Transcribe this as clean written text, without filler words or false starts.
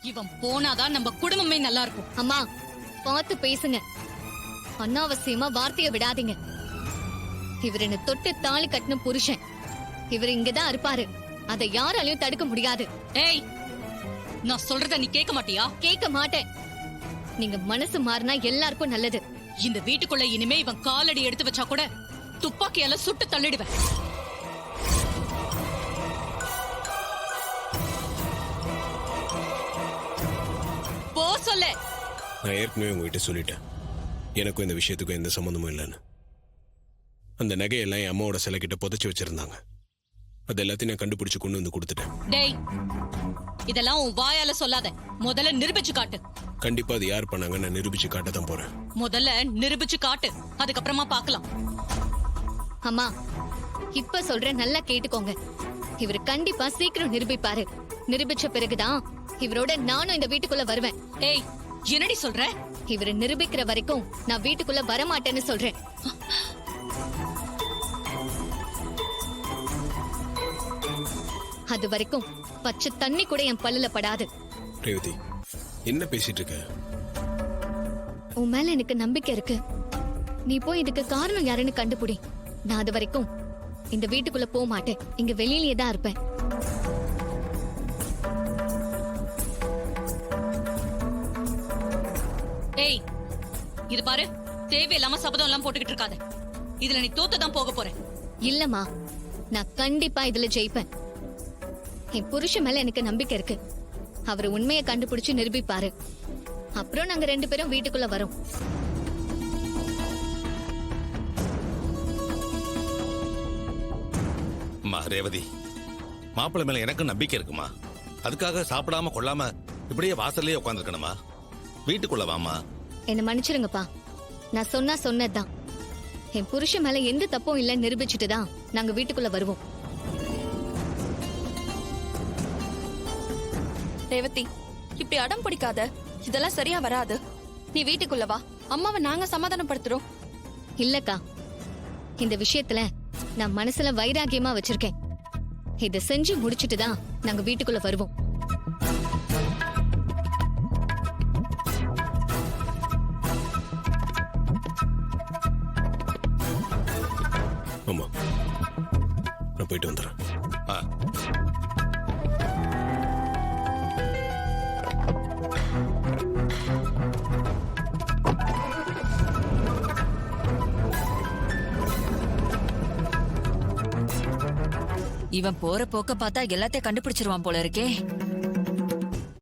இவன் போனாதான் நம்ம குடும்பமே நல்லா இருக்கும். அம்மா பார்த்து பேசுங்க, அனாவசியமா வார்த்தைய விடாதீங்க. இவர் என்ன தொட்டு தாலி கட்டின புருஷன், இவர் இங்கதான் இருப்பாரு, அதை யாராலையும் தடுக்க முடியாது. ஏய், நான் சொல்றத நீ கேட்க மாட்டியா? கேட்க மாட்டேன். நீங்க மனசு மாறினா எல்லாருக்கும் நல்லது. இந்த வீட்டுக்குள்ள இனிமே இவன் காலடி எடுத்து வச்சா கூட துப்பாக்கியால சுட்டு தள்ளிடுவேன். போ சொல்ல. நான் ஏற்கனவே உங்ககிட்ட சொல்லிட்டேன், எனக்கும் இந்த விஷயத்துக்கும் எந்த சம்மந்தமும் இல்லைன்னு. அந்த நகையெல்லாம் என் அம்மாவோட சிலை கிட்ட புதைச்சி வச்சிருந்தாங்க. அது எல்லாத்தையும் நான் கண்டுபிடிச்சு கொண்டு வந்து கொடுத்துட்டேன். டேய், இதெல்லாம் உன் வாயால சொல்லாத, முதல்ல நிரூபிச்சு காட்டு. கண்டிப்பா அது யார் பண்ணாங்க நான் நிரூபிச்சு காட்ட தான் போறேன். முதல்ல நிரூபிச்சு காட்டு, அதுக்கப்புறமா பார்க்கலாம். அம்மா இப்ப சொல்றேன், நல்லா கேட்டுக்கோங்க. இவர் கண்டிப்பா சீக்கிரம் நிரூபிப்பாரு. நிரூபிச்ச பிறகுதான் இவரோட நானும் இந்த வீட்டுக்குள்ள வருவேன். ஏய், என்னடி சொல்ற? இவரை நிரூபிக்கிற வரைக்கும் நான் வீட்டுக்குள்ள வரமாட்டேன்னு சொல்றேன். அது வரைக்கும் பச்சை தண்ணி கூட என் பல்லுல படாது. ரேவதி, என்ன பேசிட்டு இருக்க? உன் மேல எனக்கு நம்பிக்கை இருக்கு. நீ போய் இதுக்கு காரணம் யாருன்னு கண்டுபிடி. நான் அது வரைக்கும் இந்த வீட்டுக்குள்ள போக மாட்டேன், இங்க வெளியிலேயே தான் இருப்பேன். ஏய், இது பாரு, தேவையில்லாம சபதம் எல்லாம் போட்டுக்கிட்டு இருக்காத. இதுல நீ தோத்துதான் போக போற. இல்லம்மா, நான் கண்டிப்பா இதுல ஜெயிப்பேன். என் புருஷன் மேல எனக்கு நம்பிக்கை இருக்கு. அவர் உண்மையை கண்டுபிடிச்சு நிரூபிப்பாரு. அப்புறம் நாங்க 2 பேரும் வீட்டுக்குள்ள வரோம். அம்மா ரேவதி, மாப்பிள்ளை மேல எனக்கு நம்பிக்கை இருக்குமா? அதுக்காக சாப்பிடாம கொள்ளாம இப்படியே வாசல்லே உட்காந்துருக்கணுமா? வீட்டுக்குள்ள வாமா. என்ன மன்னிச்சிருங்கப்பா, நான் சொன்னதுதான். என் புருஷன் மேல எந்த தப்பும் இல்லைன்னு நிரூபிச்சுட்டு தான் நாங்க வீட்டுக்குள்ள வருவோம். ரேவதி, இப்படி அடம் பிடிக்காத, இதெல்லாம் சரியா வராது. நீ வீட்டுக்குள்ள வா, அம்மாவை நாங்க சமாதானப்படுத்துறோம். இல்லக்கா, இந்த விஷயத்துல நான் மனசுல வைராகியமா வச்சிருக்கேன். இத செஞ்சு முடிச்சிட்டு தான் நாங்க வீட்டுக்குள்ள வருவோம். ஆமா, நான் போயிட்டு வந்துடுறேன். ஆ. இவன் போற போக்க பார்த்தா எல்லாத்தையும் கண்டுபிடிச்சிருவான் போல இருக்கே.